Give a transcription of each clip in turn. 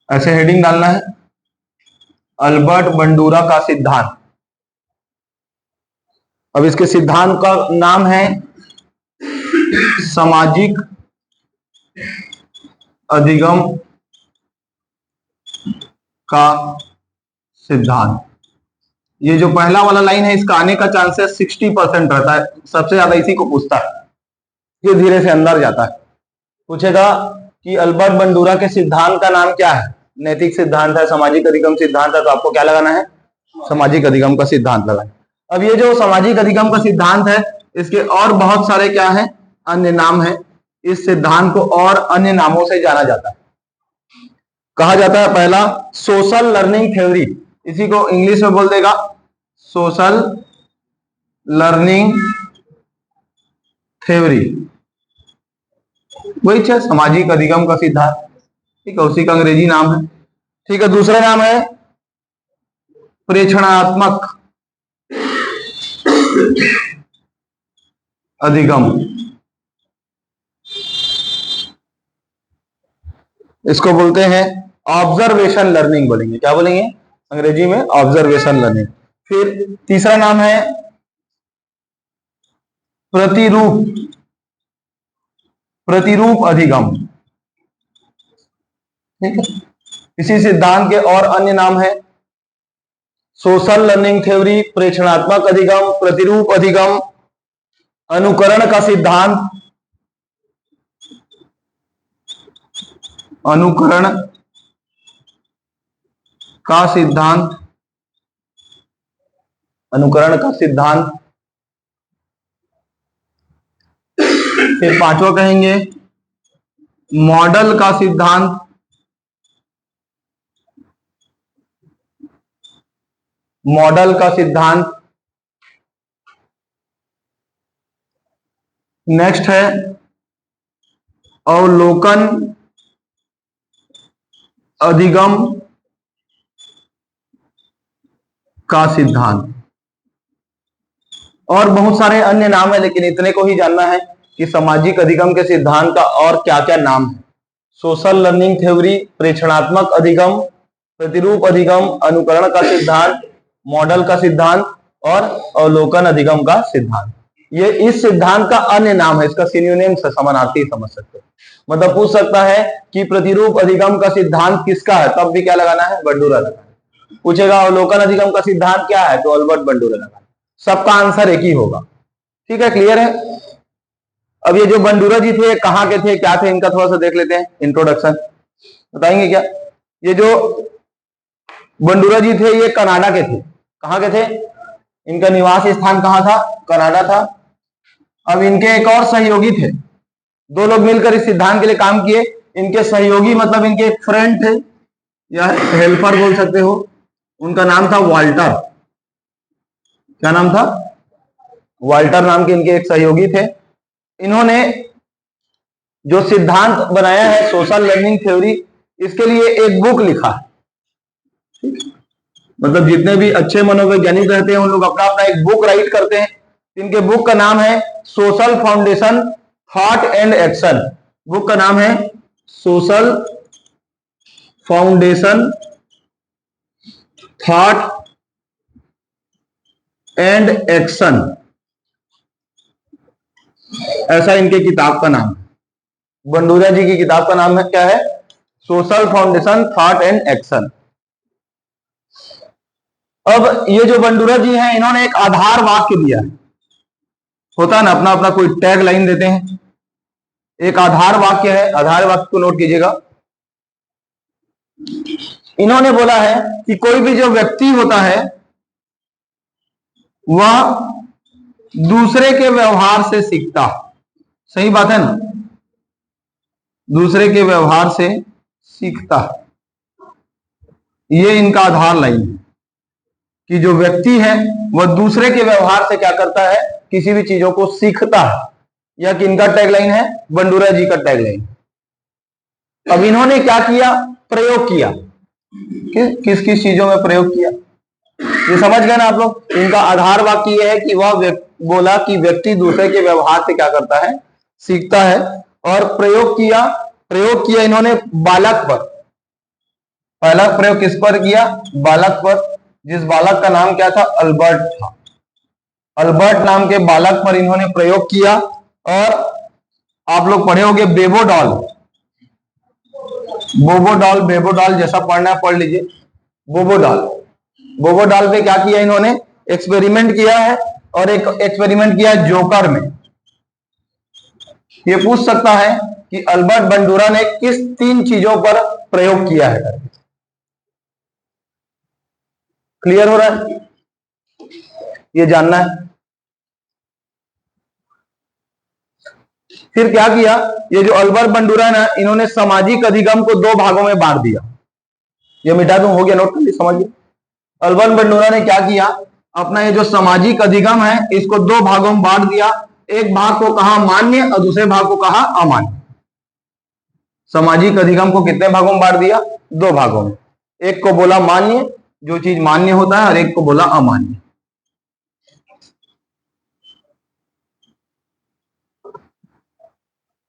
ऐसे हेडिंग डालना है, अल्बर्ट बंडूरा का सिद्धांत। अब इसके सिद्धांत का नाम है सामाजिक अधिगम का सिद्धांत। ये जो पहला वाला लाइन है इसका आने का चांसेस 60% रहता है, सबसे ज्यादा इसी को पूछता है, ये धीरे से अंदर जाता है। पूछेगा कि अल्बर्ट बंडूरा के सिद्धांत का नाम क्या है, नैतिक सिद्धांत है, सामाजिक अधिगम सिद्धांत है, तो आपको क्या लगाना है, सामाजिक अधिगम का सिद्धांत लगाना। अब ये जो सामाजिक अधिगम का सिद्धांत है इसके और बहुत सारे क्या है, अन्य नाम है। इस सिद्धांत को और अन्य नामों से जाना जाता है, कहा जाता है पहला सोशल लर्निंग थ्योरी, इसी को इंग्लिश में बोल देगा सोशल लर्निंग थ्योरी, वही है सामाजिक अधिगम का सिद्धांत, ठीक है, उसी का अंग्रेजी नाम है। ठीक है, दूसरा नाम है प्रेक्षणात्मक अधिगम, इसको बोलते हैं ऑब्जर्वेशन लर्निंग, बोलेंगे क्या बोलेंगे अंग्रेजी में, ऑब्जर्वेशन लर्निंग। फिर तीसरा नाम है प्रतिरूप अधिगम, ठीक है। इसी सिद्धांत के और अन्य नाम है सोशल लर्निंग थ्योरी, प्रेक्षणात्मक अधिगम, प्रतिरूप अधिगम, अनुकरण का सिद्धांत, अनुकरण का सिद्धांत, अनुकरण का सिद्धांत। फिर पांचवा कहेंगे मॉडल का सिद्धांत, मॉडल का सिद्धांत। नेक्स्ट है अवलोकन अधिगम का सिद्धांत। और बहुत सारे अन्य नाम है, लेकिन इतने को ही जानना है कि सामाजिक अधिगम के सिद्धांत का और क्या क्या नाम है। सोशल लर्निंग थ्योरी, प्रेक्षणात्मक अधिगम, प्रतिरूप अधिगम, अनुकरण का सिद्धांत, मॉडल का सिद्धांत और अवलोकन अधिगम का सिद्धांत। ये इस सिद्धांत का अन्य नाम है, इसका सिनोनिम से समानार्थी समझ सकते हैं। मतलब पूछ सकता है कि प्रतिरूप अधिगम का सिद्धांत किसका है, तब भी क्या लगाना है, बंडूरा लगाना है। पूछेगा अवलोकन अधिगम का सिद्धांत क्या है, तो अल्बर्ट बंडूरा लगाना है। सबका आंसर एक ही होगा, ठीक है, क्लियर है। अब ये जो बंडूरा जी थे कहाँ के थे, क्या थे, इनका थोड़ा सा देख लेते हैं, इंट्रोडक्शन बताएंगे क्या। ये जो बंडूरा जी थे ये कनाडा के थे, कहाँ के थे, इनका निवास स्थान कहाँ था, कनाडा था। अब इनके एक और सहयोगी थे, दो लोग मिलकर इस सिद्धांत के लिए काम किए। इनके सहयोगी मतलब इनके फ्रेंड थे या हेल्पर बोल सकते हो, उनका नाम था वाल्टर। क्या नाम था, वाल्टर नाम के इनके एक सहयोगी थे। इन्होंने जो सिद्धांत बनाया है सोशल लर्निंग थ्योरी, इसके लिए एक बुक लिखा है। मतलब जितने भी अच्छे मनोवैज्ञानिक रहते हैं उन लोग अपना अपना एक बुक राइट करते हैं। इनके बुक का नाम है social foundation thought and action. Book का नाम है social foundation thought and action, ऐसा इनके किताब का नाम है। बंडूरा जी की किताब का नाम है क्या है, social foundation thought and action. अब ये जो बंडूरा जी हैं इन्होंने एक आधार वाक्य दिया है, होता है ना अपना अपना कोई टैग लाइन देते हैं, एक आधार वाक्य है, आधार वाक्य को नोट कीजिएगा। इन्होंने बोला है कि कोई भी जो व्यक्ति होता है वह दूसरे के व्यवहार से सीखता। सही बात है ना, दूसरे के व्यवहार से सीखता। ये इनका आधार लाइन है कि जो व्यक्ति है वह दूसरे के व्यवहार से क्या करता है, किसी भी चीजों को सीखता है। यह कि इनका टैगलाइन है, बंडूरा जी का टैगलाइन। अब इन्होंने क्या किया, प्रयोग किया, किस किस चीजों में प्रयोग किया, ये समझ गए ना आप लोग। इनका आधार वाक्य यह है कि वह बोला कि व्यक्ति दूसरे के व्यवहार से क्या करता है, सीखता है। और प्रयोग किया इन्होंने बालक पर, पहला प्रयोग किस पर किया? बालक पर, जिस बालक का नाम क्या था? अल्बर्ट था। अल्बर्ट नाम के बालक पर इन्होंने प्रयोग किया। और आप लोग पढ़े होंगे बेबोडॉल, बोबोडॉल, बेबोडॉल, जैसा पढ़ना है पढ़ लीजिए। बोबोडॉल, बोबोडॉल पे क्या किया इन्होंने? एक्सपेरिमेंट किया है। और एक एक्सपेरिमेंट किया जोकर में। ये पूछ सकता है कि अल्बर्ट बंडूरा ने किस 3 चीजों पर प्रयोग किया है। क्लियर हो रहा है? ये जानना है। फिर क्या किया? ये जो अल्बर्ट बंडूरा है ना, इन्होंने सामाजिक अधिगम को 2 भागों में बांट दिया। ये मिटा दूं, हो गया, नोट कर ली, समझिए। अल्बर्ट बंडूरा ने क्या किया? अपना ये जो सामाजिक अधिगम है इसको 2 भागों में बांट दिया। एक भाग को कहा मान्य और दूसरे भाग को कहा अमान्य। सामाजिक अधिगम को कितने भागों में बांट दिया? 2 भागों में। एक को बोला मान्य, जो चीज मान्य होता है, और एक को बोला अमान्य।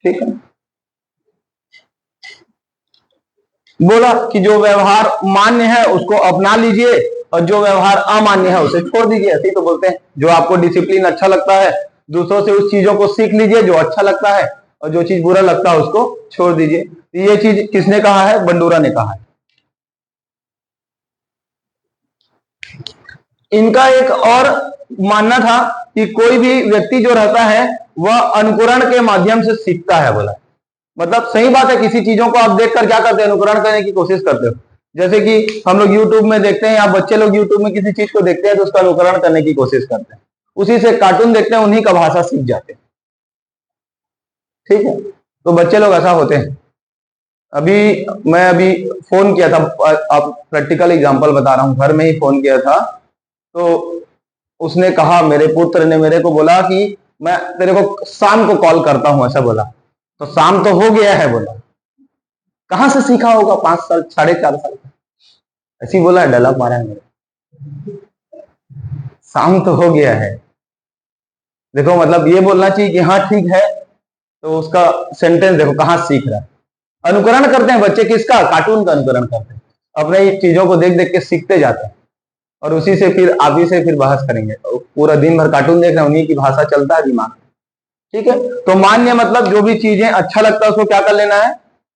ठीक है। बोला कि जो व्यवहार मान्य है उसको अपना लीजिए और जो व्यवहार अमान्य है उसे छोड़ दीजिए। ऐसे ही तो बोलते हैं। जो आपको डिसिप्लिन अच्छा लगता है, दूसरों से उस चीजों को सीख लीजिए जो अच्छा लगता है, और जो चीज बुरा लगता है उसको छोड़ दीजिए। ये चीज किसने कहा है? बंडूरा ने कहा है। इनका एक और मानना था कि कोई भी व्यक्ति जो रहता है वह अनुकरण के माध्यम से सीखता है। बोला मतलब सही बात है। किसी चीजों को आप देखकर क्या करते हैं? अनुकरण करने की कोशिश करते हो। जैसे कि हम लोग YouTube में देखते हैं, या बच्चे लोग YouTube में किसी चीज को देखते हैं तो उसका अनुकरण करने की कोशिश करते हैं। उसी से कार्टून देखते हैं, उन्हीं का भाषा सीख जाते हैं। ठीक है, तो बच्चे लोग ऐसा होते हैं। मैं फोन किया था, आप प्रैक्टिकल एग्जांपल बता रहा हूं, घर में ही फोन किया था। तो उसने कहा, मेरे पुत्र ने मेरे को बोला कि मैं तेरे को शाम को कॉल करता हूं, ऐसा बोला। तो शाम तो हो गया है बोला। कहां से सीखा होगा? 5 साल, 4.5 साल का, ऐसी बोला है, डला मारा है मेरे। शाम तो हो गया है। देखो मतलब ये बोलना चाहिए कि हाँ ठीक है, तो उसका सेंटेंस देखो कहां सीख रहा है। अनुकरण करते हैं बच्चे, किसका? कार्टून का अनुकरण करते हैं। अपने चीजों को देख देख के सीखते जाते हैं, और उसी से फिर आप ही से फिर बहस करेंगे। पूरा दिन भर कार्टून देख रहे हैं, उन्हीं की भाषा चलता है दिमाग। ठीक है, तो मान्य मतलब जो भी चीजें अच्छा लगता है उसको क्या कर लेना है?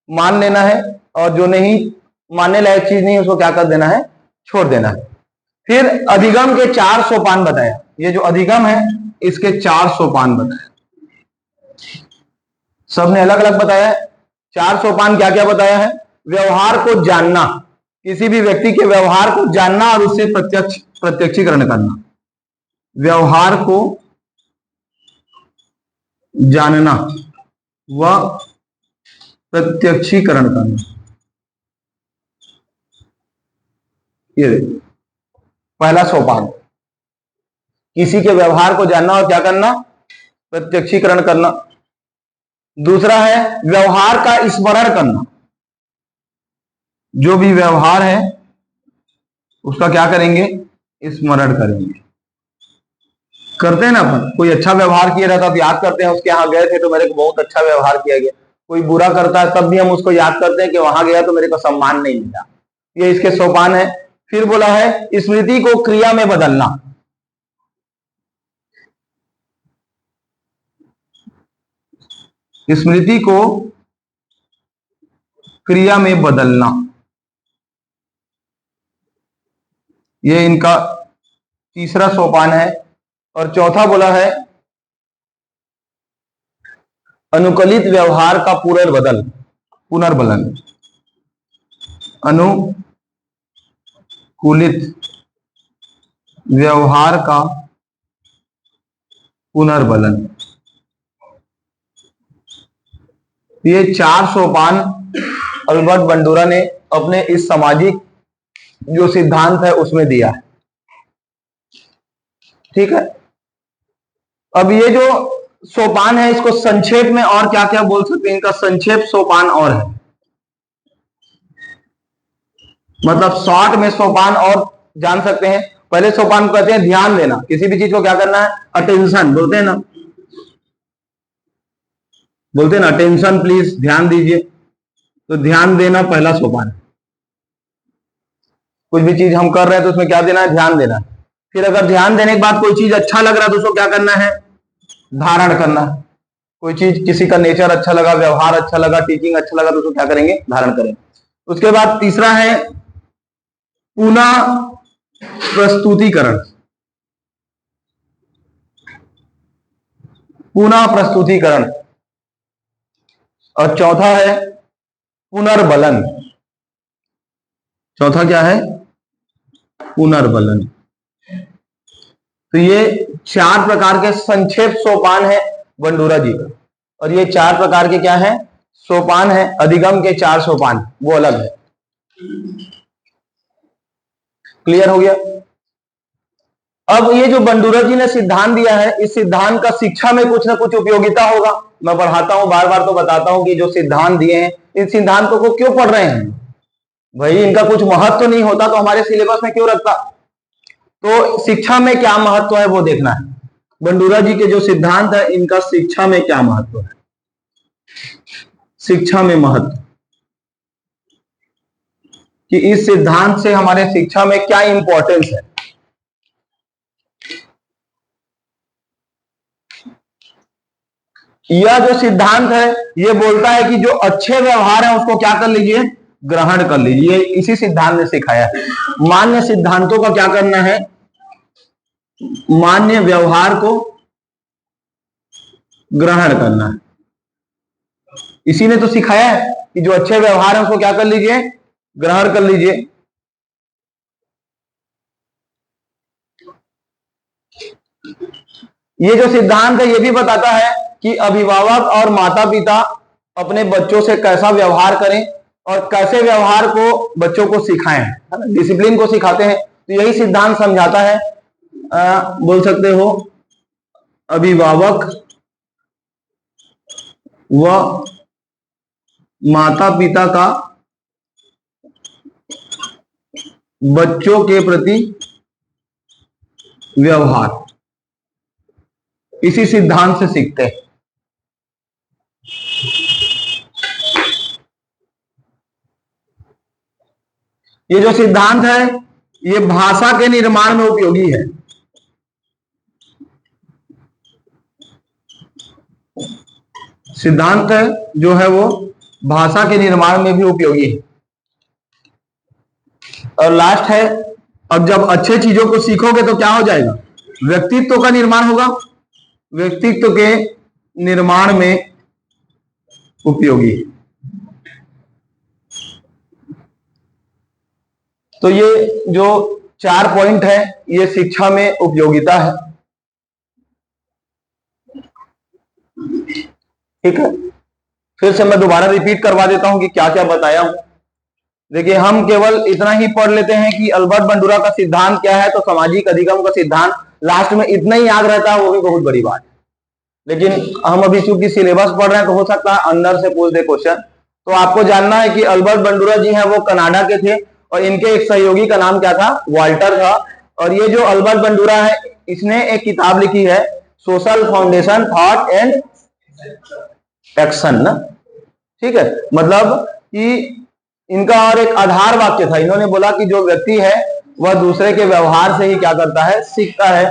मान लेना है। और जो नहीं मानने लायक चीज नहीं है उसको क्या कर देना है? छोड़ देना है। फिर अधिगम के 4 सोपान बताया। ये जो अधिगम है इसके 4 सोपान बताया। सबने अलग अलग बताया है। 4 सोपान क्या क्या बताया है? व्यवहार को जानना, किसी भी व्यक्ति के व्यवहार को जानना और उससे प्रत्यक्षीकरण करना। व्यवहार को जानना व प्रत्यक्षीकरण करना। ये देखिए, पहला सोपान, किसी के व्यवहार को जानना और क्या करना? प्रत्यक्षीकरण करना। दूसरा है व्यवहार का स्मरण करना। जो भी व्यवहार है उसका क्या करेंगे? स्मरण करेंगे। करते हैं ना अपन, कोई अच्छा व्यवहार किया रहता तो याद करते हैं, उसके यहाँ गए थे तो मेरे को बहुत अच्छा व्यवहार किया गया। कोई बुरा करता है तब भी हम उसको याद करते हैं कि वहां गया तो मेरे को सम्मान नहीं मिला। ये इसके सोपान है। फिर बोला है स्मृति को क्रिया में बदलना। स्मृति को क्रिया में बदलना, ये इनका तीसरा सोपान है। और चौथा बोला है अनुकूलित व्यवहार का पुनर्बलन। अनुकूलित व्यवहार का पुनर्बलन। ये 4 सोपान अल्बर्ट बंडूरा ने अपने इस सामाजिक जो सिद्धांत है उसमें दिया है। ठीक है, अब ये जो सोपान है इसको संक्षेप में और क्या क्या बोल सकते हैं? इनका संक्षेप सोपान और है, मतलब शॉर्ट में सोपान और जान सकते हैं। पहले सोपान को कहते हैं ध्यान देना। किसी भी चीज को क्या करना है? अटेंशन बोलते हैं ना, बोलते हैं ना अटेंशन प्लीज, ध्यान दीजिए। तो ध्यान देना पहला सोपान है। कुछ भी चीज हम कर रहे हैं तो उसमें क्या देना है, ध्यान देना है। फिर अगर ध्यान देने के बाद कोई चीज अच्छा लग रहा है तो उसको क्या करना है, धारण करना है। कोई चीज, किसी का नेचर अच्छा लगा, व्यवहार अच्छा लगा, टीचिंग अच्छा लगा तो उसको क्या करेंगे, धारण करेंगे। उसके बाद तीसरा है पुनः प्रस्तुतिकरण। पुनः प्रस्तुतिकरण। और चौथा है पुनर्बलन। चौथा क्या है, पुनर्बलन। तो ये 4 प्रकार के संक्षेप सोपान है बंडूरा जी का। और ये 4 प्रकार के क्या है, सोपान है, अधिगम के 4 सोपान, वो अलग है। क्लियर हो गया। अब ये जो बंडूरा जी ने सिद्धांत दिया है, इस सिद्धांत का शिक्षा में कुछ ना कुछ उपयोगिता होगा। मैं पढ़ाता हूं, बार बार तो बताता हूं कि जो सिद्धांत दिए हैं, इन सिद्धांतों को क्यों पढ़ रहे हैं भाई, इनका कुछ महत्व तो नहीं होता तो हमारे सिलेबस में क्यों रखता। तो शिक्षा में क्या महत्व है वो देखना है। बंडूरा जी के जो सिद्धांत है, इनका शिक्षा में क्या महत्व है। शिक्षा में महत्व कि इस सिद्धांत से हमारे शिक्षा में क्या इंपॉर्टेंस है। यह जो सिद्धांत है ये बोलता है कि जो अच्छे व्यवहार है उसको क्या कर लीजिए, ग्रहण कर लीजिए। इसी सिद्धांत ने सिखाया है। मान्य सिद्धांतों का क्या करना है, मान्य व्यवहार को ग्रहण करना है। इसी ने तो सिखाया है कि जो अच्छे व्यवहार है उसको क्या कर लीजिए, ग्रहण कर लीजिए। ये जो सिद्धांत है ये भी बताता है कि अभिभावक और माता पिता अपने बच्चों से कैसा व्यवहार करें और कैसे व्यवहार को बच्चों को सिखाएं, डिसिप्लिन को सिखाते हैं। तो यही सिद्धांत समझाता है, बोल सकते हो, अभिभावक व माता पिता का बच्चों के प्रति व्यवहार, इसी सिद्धांत से सीखते हैं। ये जो सिद्धांत है ये भाषा के निर्माण में उपयोगी है। सिद्धांत है जो है वो भाषा के निर्माण में भी उपयोगी है। और लास्ट है, अब जब अच्छे चीजों को सीखोगे तो क्या हो जाएगा, व्यक्तित्व का निर्माण होगा। व्यक्तित्व के निर्माण में उपयोगी है। तो ये जो 4 पॉइंट है ये शिक्षा में उपयोगिता है। ठीक है, फिर से मैं दोबारा रिपीट करवा देता हूं कि क्या क्या बताया हूं। देखिए, हम केवल इतना ही पढ़ लेते हैं कि अल्बर्ट बंडूरा का सिद्धांत क्या है, तो सामाजिक अधिगम का सिद्धांत, लास्ट में इतना ही याद रहता है, वो भी बहुत बड़ी बात है। लेकिन हम अभी चूंकि सिलेबस पढ़ रहे हैं तो हो सकता है अंदर से पूछ दे क्वेश्चन। तो आपको जानना है कि अल्बर्ट बंडूरा जी हैं वो कनाडा के थे और इनके एक सहयोगी का नाम क्या था, वाल्टर था। और ये जो अल्बर्ट बंडूरा है इसने एक किताब लिखी है, social foundation thought and action ना। ठीक है, मतलब कि इनका और एक आधार वाक्य था। इन्होंने बोला कि जो व्यक्ति है वह दूसरे के व्यवहार से ही क्या करता है, सीखता है।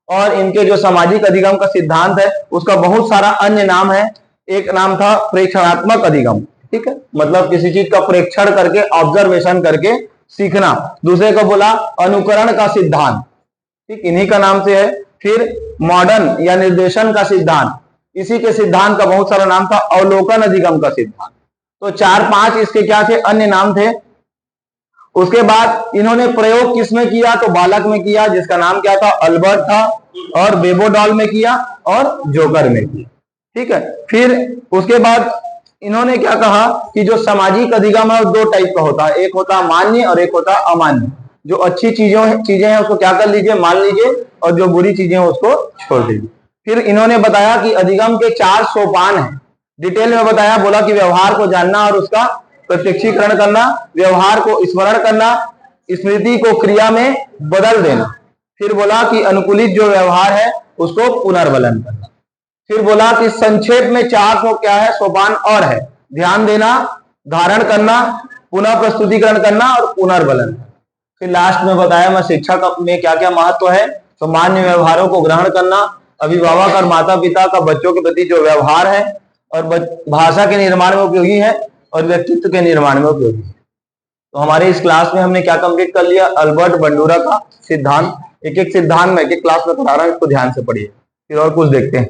और इनके जो सामाजिक अधिगम का सिद्धांत है उसका बहुत सारा अन्य नाम है। एक नाम था प्रेक्षणात्मक अधिगम। ठीक है, मतलब किसी चीज का प्रेक्षण करके, ऑब्जर्वेशन करके सीखना। दूसरे को बोला अनुकरण का सिद्धांत, ठीक, इन्हीं का नाम से है। फिर मॉडर्न या निर्देशन का सिद्धांत, इसी के सिद्धांत का बहुत सारा नाम था अवलोकन अधिगम का सिद्धांत। तो 4-5 इसके क्या थे, अन्य नाम थे। उसके बाद इन्होंने प्रयोग किसमें किया, तो बालक में किया, जिसका नाम क्या था, अल्बर्ट था। और बेबोडॉल में किया और जोकर में किया। ठीक है, फिर उसके बाद इन्होंने क्या कहा कि जो सामाजिक अधिगम है वो 2 टाइप का होता है, एक होता है मान्य और एक होता है अमान्य। जो अच्छी चीजें हैं उसको क्या कर लीजिए, मान लीजिए, और जो बुरी चीजें हैं उसको छोड़ दीजिए। फिर इन्होंने बताया कि अधिगम के 4 सोपान हैं, डिटेल में बताया। बोला कि व्यवहार को जानना और उसका प्रत्यक्षीकरण करना, व्यवहार को स्मरण करना, स्मृति को क्रिया में बदल देना। फिर बोला कि अनुकूलित जो व्यवहार है उसको पुनर्बलन करना। फिर बोला कि संक्षेप में 4 क्या है, सोपान और है, ध्यान देना, धारण करना, पुनः प्रस्तुतिकरण करना और पुनर्बलन। फिर लास्ट में बताया मैं शिक्षा में क्या क्या महत्व है। सामान्य व्यवहारों को ग्रहण करना, अभिभावक और माता पिता का बच्चों के प्रति जो व्यवहार है, और भाषा के निर्माण में उपयोगी है और व्यक्तित्व के निर्माण में उपयोगी है। तो हमारे इस क्लास में हमने क्या कंप्लीट कर लिया, अल्बर्ट बंडूरा का सिद्धांत। एक एक सिद्धांत में एक एक क्लास में पढ़ा रहा हूं, इसको ध्यान से पढ़िए। फिर और कुछ देखते हैं।